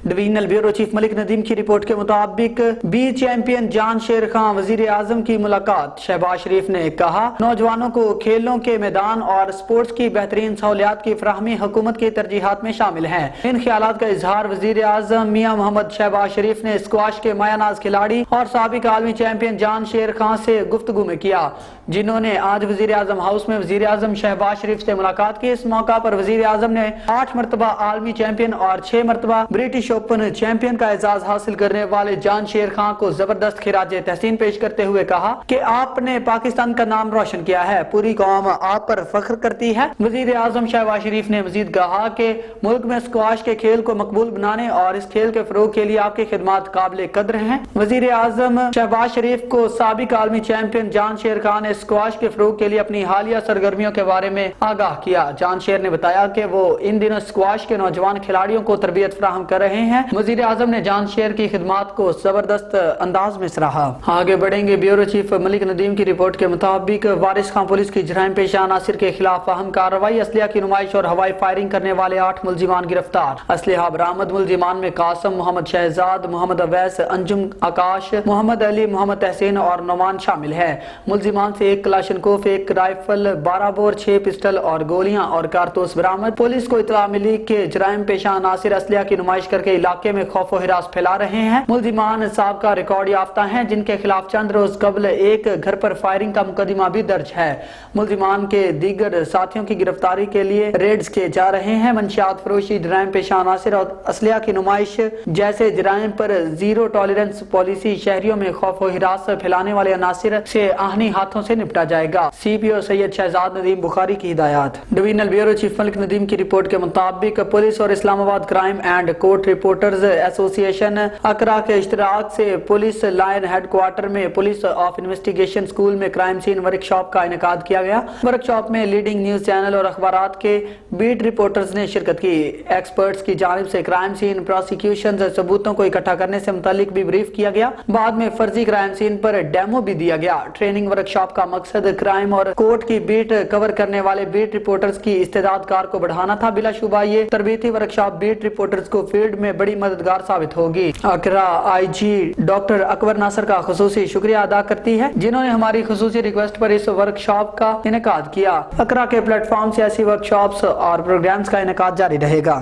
Divisional bureau chief Malik Nadeem की report के मुताबिक बी चैंपियन जान शेर खान वजीर आजम की मुलाकात। शहबाज शरीफ ने कहा, नौजवानों को खेलों के मैदान और स्पोर्ट्स की बेहतरीन सहूलियात की फराहमी हुकूमत की तरजीहात में शामिल है। इन ख्यालात का इजहार वजीर आजम मियां मोहम्मद शहबाज शरीफ ने स्क्वाश के मायानाज खिलाड़ी और साबिक आलमी चैंपियन जान शेर खान से गुफ्तगू में किया, जिन्होंने आज वजीर आजम हाउस में वजीर आजम शहबाज शरीफ से मुलाकात की। इस मौका पर वजीर आजम ने 8 मरतबा आलमी चैंपियन और 6 मरतबा ब्रिटिश ओपन चैंपियन का एजाज हासिल करने वाले जान शेर खान को जबरदस्त खिराजे तहसीन पेश करते हुए कहा कि आपने पाकिस्तान का नाम रोशन किया है, पूरी कौम आप पर फख्र करती है। वजीर आजम शहबाज शरीफ ने मजीद कहा कि मुल्क में स्क्वाश के खेल को मकबूल बनाने और इस खेल के फरोग के लिए आपकी खिदमत काबिल कद्र हैं। वजीर आजम शहबाज शरीफ को साबिक आलमी चैंपियन जान शेर खान ने स्क्वाश के फरोग के लिए अपनी हालिया सरगर्मियों के बारे में आगाह किया। जान शेर ने बताया कि वो इन दिनों स्क्वाश के नौजवान खिलाड़ियों को तरबियत फराहम कर रहे हैं। वजीर आजम ने जान शेर की खिदमत को जबरदस्त अंदाज में सराहा। आगे बढ़ेंगे। ब्यूरो चीफ मलिक नदीम की रिपोर्ट के मुताबिक वारिस खान पुलिस की जराइम पेशा अनासिर के खिलाफ अहम कार्रवाई। असलिया की नुमाइश और हवाई फायरिंग करने वाले 8 मुलजिमान गिरफ्तार। असलिहा बरामद। मुलजिमान में कासम, मोहम्मद शहजाद, मोहम्मद अवैस, अंजुम आकाश, मोहम्मद अली, मोहम्मद तहसीन और नौमान शामिल है। मुलजिमान से 1 कलाशनकोफ, 1 राइफल, 12 बोर, 6 पिस्टल और गोलियां और कारतूस बरामद। पुलिस को इतला मिली कि जराइम पेशा अनासिर असलिया की नुमाइश करके इलाके में खौफ व हिरास फैला रहे हैं। मुलजिमान साबका रिकॉर्ड याफ्ता हैं, जिनके खिलाफ चंद रोज कबल एक घर पर फायरिंग का मुकदमा भी दर्ज है। मुलजिमान के दीगर साथियों की गिरफ्तारी के लिए रेड्स किए जा रहे हैं। मंशियात फरोशी, जराइम पेशा अनासिर और असलिया की नुमाइश जैसे जराइम पर जीरो टॉलरेंस पॉलिसी, शहरियों में खौफ व हिरास फैलाने वाले अनासिर से आहनी हाथों से निपटा जाएगा। CPO सैयद शहजाद नदीम बुखारी की हिदायत। Divisional bureau chief Malik Nadeem की रिपोर्ट के मुताबिक पुलिस और Islamabad crime and court reporters association अकरा के इश्तराक से पुलिस लाइन हेडक्वार्टर में पुलिस ऑफ इन्वेस्टिगेशन स्कूल में क्राइम सीन वर्कशॉप का इनेकाद किया गया। वर्कशॉप में लीडिंग न्यूज चैनल और अखबारात के बीट रिपोर्टर्स ने शिरकत की। एक्सपर्ट्स की जानिब से क्राइम सीन प्रोसिक्यूशन सबूतों को इकट्ठा करने से मुतालिक भी ब्रीफ किया गया। बाद में फर्जी क्राइम सीन पर डेमो भी दिया गया। ट्रेनिंग वर्कशॉप का मकसद क्राइम और कोर्ट की बीट कवर करने वाले बीट रिपोर्टर्स की इस्तेदाद कार को बढ़ाना था। बिलाशुबा ये तरबीती वर्कशॉप बीट रिपोर्टर्स को फील्ड में बड़ी मददगार साबित होगी। अकरा IG डॉक्टर अकबर नासर का खुसूसी शुक्रिया अदा करती है, जिन्होंने हमारी खुसूसी रिक्वेस्ट पर इस वर्कशॉप का इनेकाद किया। अकरा के प्लेटफॉर्म से ऐसी वर्कशॉप्स और प्रोग्राम्स का इनेकाद जारी रहेगा।